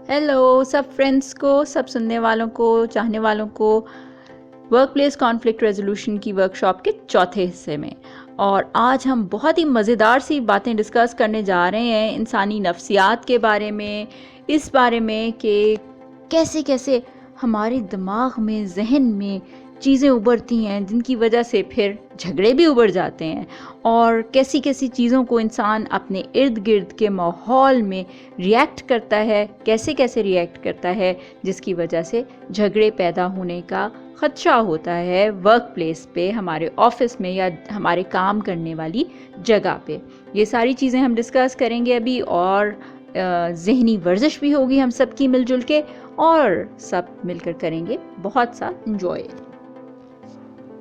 Hello सब friends को, सब सुनने वालों को, चाहने वालों को वर्क प्लेस कॉन्फ्लिक्ट रेजोल्यूशन की वर्कशॉप के चौथे हिस्से में। और आज हम बहुत ही मज़ेदार सी बातें डिस्कस करने जा रहे हैं इंसानी नफ्सियात के बारे में, इस बारे में कि कैसे कैसे हमारे दिमाग में, जहन में चीज़ें उभरती हैं जिनकी वजह से फिर झगड़े भी उभर जाते हैं, और कैसी कैसी चीज़ों को इंसान अपने इर्द गिर्द के माहौल में रिएक्ट करता है, कैसे कैसे रिएक्ट करता है, जिसकी वजह से झगड़े पैदा होने का ख़दशा होता है वर्क प्लेस पे, हमारे ऑफिस में या हमारे काम करने वाली जगह पे। ये सारी चीज़ें हम डिस्कस करेंगे अभी, और ज़हनी वर्जिश भी होगी हम सब की मिलजुल के, और सब मिलकर करेंगे बहुत सा इंजॉय।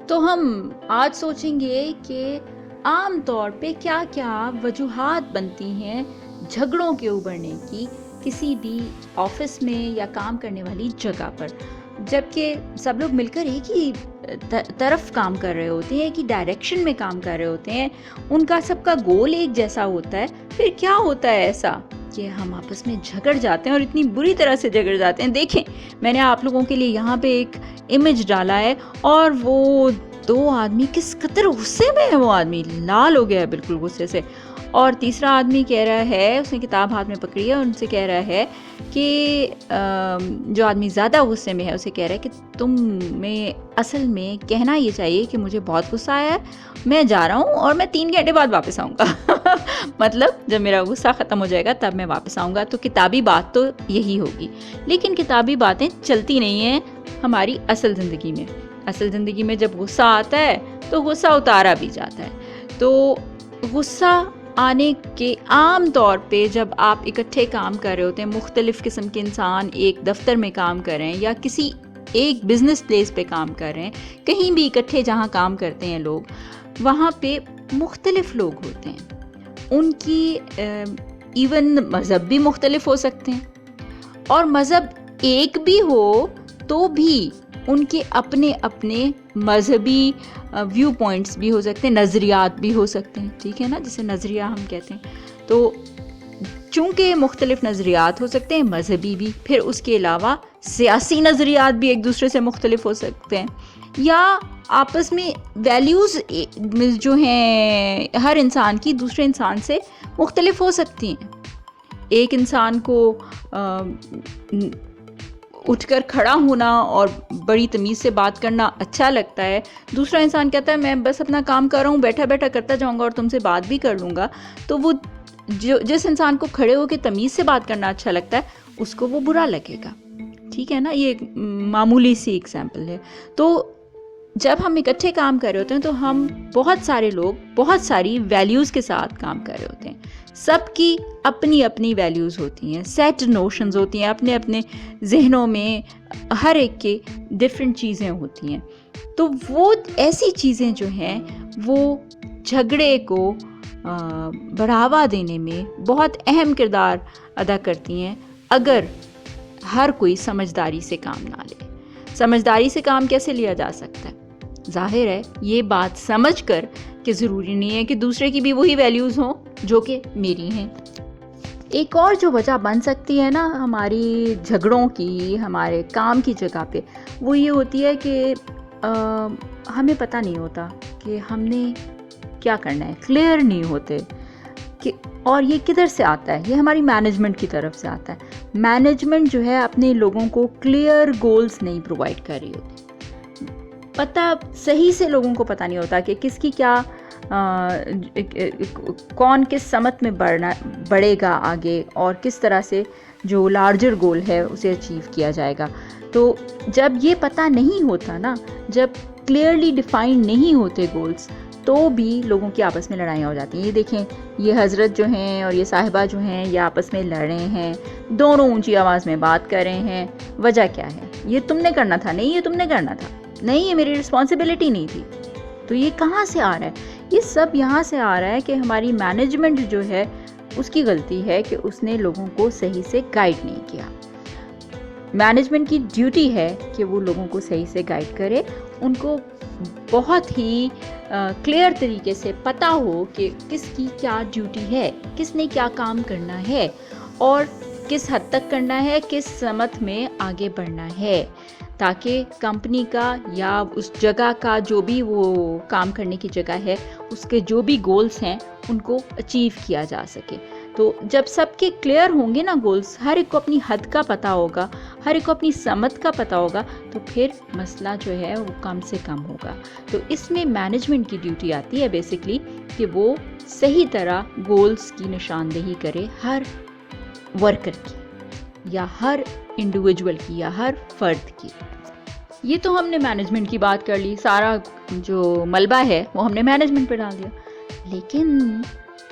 तो हम आज सोचेंगे कि आम तौर पे क्या क्या वजूहात बनती हैं झगड़ों के उभरने की किसी भी ऑफिस में या काम करने वाली जगह पर, जबकि सब लोग मिलकर एक ही तरफ काम कर रहे होते हैं, एक ही डायरेक्शन में काम कर रहे होते हैं, उनका सबका गोल एक जैसा होता है। फिर क्या होता है ऐसा कि हम आपस में झगड़ जाते हैं, और इतनी बुरी तरह से झगड़ जाते हैं। देखें, मैंने आप लोगों के लिए यहाँ पे एक इमेज डाला है, और वो दो आदमी किस कदर गुस्से में है, वो आदमी लाल हो गया है बिल्कुल गुस्से से, और तीसरा आदमी कह रहा है, उसने किताब हाथ में पकड़ी है और उनसे कह रहा है कि जो आदमी ज़्यादा गुस्से में है उसे कह रहा है कि तुम्हें असल में कहना ये चाहिए कि मुझे बहुत गुस्सा आया है, मैं जा रहा हूँ और मैं 3 घंटे बाद वापस आऊँगा मतलब जब मेरा गुस्सा ख़त्म हो जाएगा तब मैं वापस आऊँगा। तो किताबी बात तो यही होगी, लेकिन किताबी बातें चलती नहीं हैं हमारी असल ज़िंदगी में। असल ज़िंदगी में जब गुस्सा आता है तो गुस्सा उतारा भी जाता है। तो गुस्सा आने के आम तौर पे जब आप इकट्ठे काम कर रहे होते हैं, मुख्तलिफ़ किस्म के इंसान एक दफ्तर में काम कर रहे हैं या किसी एक बिज़नेस प्लेस पे काम कर रहे हैं, कहीं भी इकट्ठे जहाँ काम करते हैं लोग, वहाँ पे मुख्तलिफ़ लोग होते हैं। उनकी इवन मज़हब भी मुख्तलिफ़ हो सकते हैं, और मज़हब एक भी हो तो भी उनके अपने अपने मजहबी व्यू पॉइंट्स भी हो सकते हैं, नज़रियात भी हो सकते हैं, ठीक है ना, जिसे नज़रिया हम कहते हैं। तो चूँकि मुख्तलिफ नज़रियात हो सकते हैं, मजहबी भी, फिर उसके अलावा सियासी नज़रियात भी एक दूसरे से मुख्तलिफ हो सकते हैं, या आपस में वैल्यूज़ जो हैं हर इंसान की दूसरे इंसान से मुख्तलिफ हो सकती हैं। एक इंसान को उठकर खड़ा होना और बड़ी तमीज़ से बात करना अच्छा लगता है, दूसरा इंसान कहता है मैं बस अपना काम कर रहा हूँ, बैठा बैठा करता जाऊँगा और तुमसे बात भी कर लूँगा। तो वो जिस इंसान को खड़े होकर तमीज़ से बात करना अच्छा लगता है उसको वो बुरा लगेगा, ठीक है ना। ये एक मामूली सी एग्जाम्पल है। तो जब हम इकट्ठे काम कर रहे होते हैं तो हम बहुत सारे लोग बहुत सारी वैल्यूज़ के साथ काम कर रहे होते हैं, सबकी अपनी अपनी वैल्यूज़ होती हैं, सेट नोशंस होती हैं, अपने अपने जहनों में हर एक के डिफरेंट चीज़ें होती हैं। तो वो ऐसी चीज़ें जो हैं वो झगड़े को बढ़ावा देने में बहुत अहम किरदार अदा करती हैं, अगर हर कोई समझदारी से काम ना ले। समझदारी से काम कैसे लिया जा सकता है? जाहिर है ये बात समझकर कि ज़रूरी नहीं है कि दूसरे की भी वही वैल्यूज़ हों जो कि मेरी हैं। एक और जो वजह बन सकती है ना हमारी झगड़ों की हमारे काम की जगह पे, वो ये होती है कि हमें पता नहीं होता कि हमने क्या करना है, क्लियर नहीं होते कि, और ये किधर से आता है? ये हमारी मैनेजमेंट की तरफ से आता है। मैनेजमेंट जो है अपने लोगों को क्लियर गोल्स नहीं प्रोवाइड कर रही होती। पता सही से लोगों को पता नहीं होता कि किसकी क्या कौन किस समत में बढ़ेगा आगे, और किस तरह से जो लार्जर गोल है उसे अचीव किया जाएगा। तो जब ये पता नहीं होता ना, जब क्लियरली डिफाइंड नहीं होते गोल्स, तो भी लोगों की आपस में लड़ाइयाँ हो जाती हैं। ये देखें, ये हज़रत जो हैं और ये साहिबा जो हैं ये आपस में लड़ रहे हैं, दोनों ऊंची आवाज़ में बात कर रहे हैं। वजह क्या है? ये तुमने करना था, नहीं ये तुमने करना था, नहीं ये मेरी रिस्पॉन्सिबिलिटी नहीं थी। तो ये कहाँ से आ रहा है? ये सब यहाँ से आ रहा है कि हमारी मैनेजमेंट जो है उसकी गलती है कि उसने लोगों को सही से गाइड नहीं किया। मैनेजमेंट की ड्यूटी है कि वो लोगों को सही से गाइड करे, उनको बहुत ही क्लियर तरीके से पता हो कि किसकी क्या ड्यूटी है, किसने क्या काम करना है, और किस हद तक करना है, किस समत में आगे बढ़ना है, ताकि कंपनी का या उस जगह का जो भी वो काम करने की जगह है उसके जो भी गोल्स हैं उनको अचीव किया जा सके। तो जब सबके क्लियर होंगे ना गोल्स, हर एक को अपनी हद का पता होगा, हर एक को अपनी समत का पता होगा, तो फिर मसला जो है वो कम से कम होगा। तो इसमें मैनेजमेंट की ड्यूटी आती है बेसिकली कि वो सही तरह गोल्स की निशानदेही करे हर वर्कर की या हर इंडिविजुअल की या हर फर्द की। ये तो हमने मैनेजमेंट की बात कर ली, सारा जो मलबा है वो हमने मैनेजमेंट पे डाल दिया। लेकिन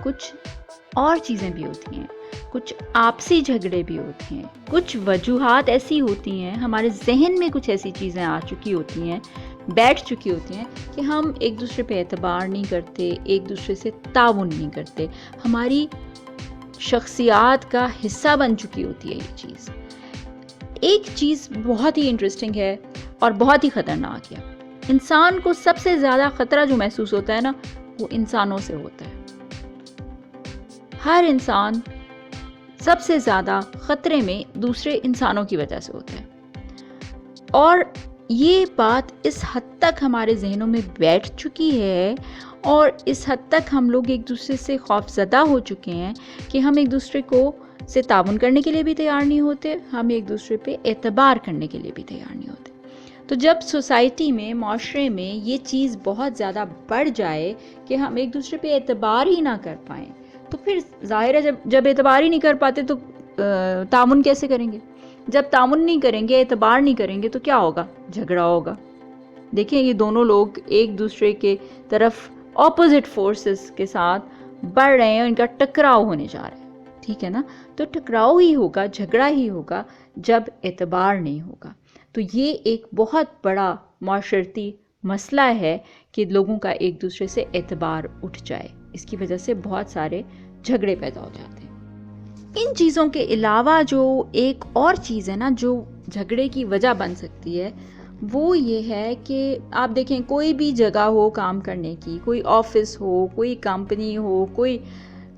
कुछ और चीज़ें भी होती हैं, कुछ आपसी झगड़े भी होते हैं, कुछ वजूहात ऐसी होती हैं, हमारे जहन में कुछ ऐसी चीज़ें आ चुकी होती हैं, बैठ चुकी होती हैं कि हम एक दूसरे पे एतबार नहीं करते, एक दूसरे से ताउन नहीं करते, हमारी शख्सियात का हिस्सा बन चुकी होती है ये चीज़। एक चीज़ बहुत ही इंटरेस्टिंग है और बहुत ही ख़तरनाक है। इंसान को सबसे ज़्यादा ख़तरा जो महसूस होता है ना, वो इंसानों से होता है। हर इंसान सबसे ज़्यादा ख़तरे में दूसरे इंसानों की वजह से होता है, और ये बात इस हद तक हमारे जहनों में बैठ चुकी है और इस हद तक हम लोग एक दूसरे से खौफज़दा हो चुके हैं कि हम एक दूसरे को से ताउन करने के लिए भी तैयार नहीं होते, हम एक दूसरे पे एतबार करने के लिए भी तैयार नहीं होते। तो जब सोसाइटी में, माशरे में ये चीज़ बहुत ज़्यादा बढ़ जाए कि हम एक दूसरे पे एतबार ही ना कर पाएँ, तो फिर ज़ाहिर है जब एतबार ही नहीं कर पाते तो तामुन कैसे करेंगे? जब तामुन नहीं करेंगे, एतबार नहीं करेंगे, तो क्या होगा? झगड़ा होगा। देखिए, ये दोनों लोग एक दूसरे के तरफ ऑपोजिट फोर्सेस के साथ बढ़ रहे हैं, इनका टकराव होने जा रहा है, ठीक है ना? तो टकराव ही होगा, झगड़ा ही होगा जब एतबार नहीं होगा। तो ये एक बहुत बड़ा माशरती मसला है कि लोगों का एक दूसरे से एतबार उठ जाए। इसकी वजह से बहुत सारे झगड़े पैदा हो जाते हैं। इन चीज़ों के अलावा जो एक और चीज़ है ना, जो झगड़े की वजह बन सकती है, वो ये है कि आप देखें, कोई भी जगह हो काम करने की, कोई ऑफिस हो, कोई कंपनी हो, कोई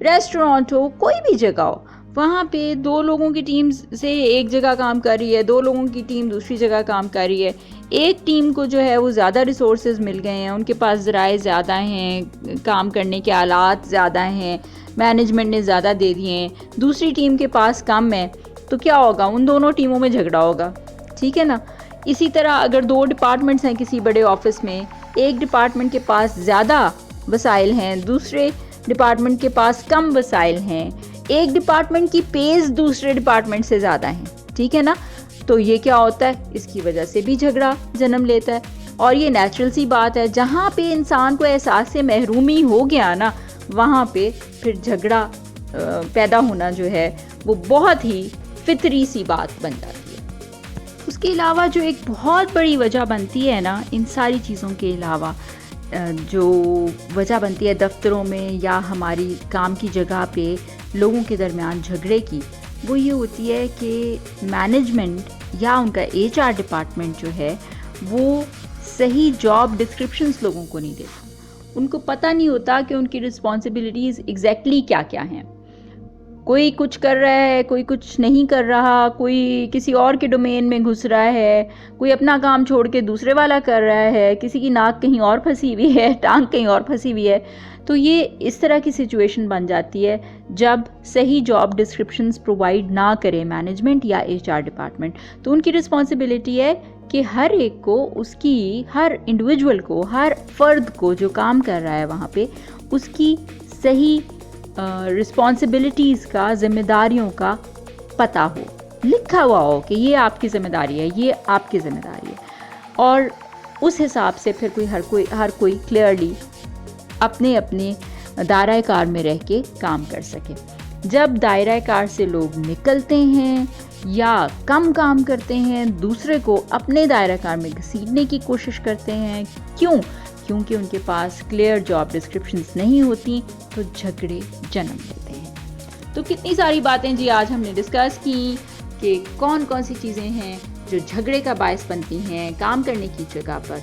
रेस्टोरेंट हो, कोई भी जगह हो, वहाँ पे दो लोगों की टीम से एक जगह काम कर रही है, दो लोगों की टीम दूसरी जगह काम कर रही है। एक टीम को जो है वो ज़्यादा रिसोर्सेज मिल गए हैं, उनके पास ज़राए ज़्यादा हैं, काम करने के आलात ज़्यादा हैं, मैनेजमेंट ने ज़्यादा दे दिए हैं, दूसरी टीम के पास कम है, तो क्या होगा? उन दोनों टीमों में झगड़ा होगा, ठीक है ना? इसी तरह अगर दो डिपार्टमेंट्स हैं किसी बड़े ऑफिस में, एक डिपार्टमेंट के पास ज़्यादा वसाइल हैं, दूसरे डिपार्टमेंट के पास कम वसाइल हैं, एक डिपार्टमेंट की पेज दूसरे डिपार्टमेंट से ज़्यादा हैं, ठीक है ना? तो ये क्या होता है? इसकी वजह से भी झगड़ा जन्म लेता है। और ये नेचुरल सी बात है, जहाँ पे इंसान को एहसास से महरूमी हो गया ना, वहाँ पे फिर झगड़ा पैदा होना जो है वो बहुत ही फितरी सी बात बन जाती है। उसके अलावा जो एक बहुत बड़ी वजह बनती है ना, इन सारी चीज़ों के अलावा जो वजह बनती है दफ्तरों में या हमारी काम की जगह पे लोगों के दरमियान झगड़े की, वो ये होती है कि मैनेजमेंट या उनका HR डिपार्टमेंट जो है वो सही जॉब डिस्क्रिप्शंस लोगों को नहीं देता। उनको पता नहीं होता कि उनकी रिस्पॉन्सिबिलिटीज़ एग्जैक्टली क्या क्या हैं। कोई कुछ कर रहा है, कोई कुछ नहीं कर रहा, कोई किसी और के डोमेन में घुस रहा है, कोई अपना काम छोड़ के दूसरे वाला कर रहा है, किसी की नाक कहीं और फंसी हुई है, टांग कहीं और फंसी हुई है। तो ये इस तरह की सिचुएशन बन जाती है जब सही जॉब डिस्क्रिप्शंस प्रोवाइड ना करे मैनेजमेंट या HR डिपार्टमेंट। तो उनकी रिस्पॉन्सिबिलिटी है कि हर एक को, उसकी हर इंडिविजुअल को, हर फर्द को जो काम कर रहा है वहाँ पे, उसकी सही रिस्पॉन्सिबिलिटीज़ का, जिम्मेदारियों का पता हो, लिखा हुआ हो कि ये आपकी ज़िम्मेदारी है, ये आपकी ज़िम्मेदारी है, और उस हिसाब से फिर हर कोई क्लियरली अपने अपने दायरा कार में रह के काम कर सके। जब दायरा कार से लोग निकलते हैं या कम काम करते हैं, दूसरे को अपने दायरा कार में घसीटने की कोशिश करते हैं, क्योंकि उनके पास क्लियर जॉब डिस्क्रिप्शंस नहीं होती, तो झगड़े जन्म लेते हैं। तो कितनी सारी बातें जी आज हमने डिस्कस की कि कौन कौन सी चीज़ें हैं जो झगड़े का बायस बनती हैं काम करने की जगह पर।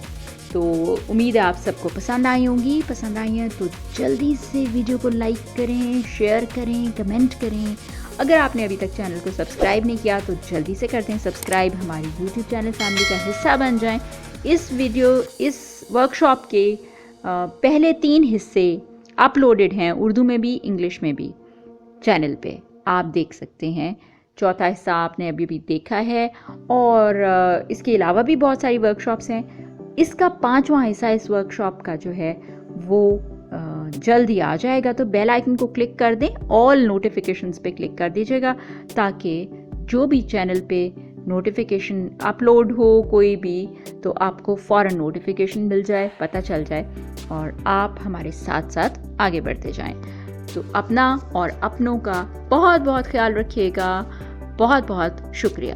तो उम्मीद है आप सबको पसंद आई होंगी। पसंद आई हैं तो जल्दी से वीडियो को लाइक करें, शेयर करें, कमेंट करें, اگر آپ نے ابھی تک چینل کو سبسکرائب نہیں کیا تو جلدی سے کر دیں سبسکرائب، ہماری یوٹیوب چینل فیملی کا حصہ بن جائیں۔ اس ورک شاپ کے پہلے 3 حصے اپلوڈڈ ہیں، اردو میں بھی انگلش میں بھی، چینل پہ آپ دیکھ سکتے ہیں۔ چوتھا حصہ آپ نے ابھی بھی دیکھا ہے، اور اس کے علاوہ بھی بہت ساری ورک شاپس ہیں۔ اس کا 5واں حصہ اس ورک شاپ کا جو ہے وہ جلد ہی آ جائے گا، تو بیل آئیکن کو کلک کر دیں، آل نوٹیفیکیشنز پہ کلک کر دیجیے گا، تاکہ جو بھی چینل پہ نوٹیفیکیشن اپلوڈ ہو کوئی بھی تو آپ کو فوراً نوٹیفیکیشن مل جائے، پتہ چل جائے، اور آپ ہمارے ساتھ ساتھ آگے بڑھتے جائیں۔ تو اپنا اور اپنوں کا بہت بہت خیال رکھیے گا۔ بہت بہت شکریہ۔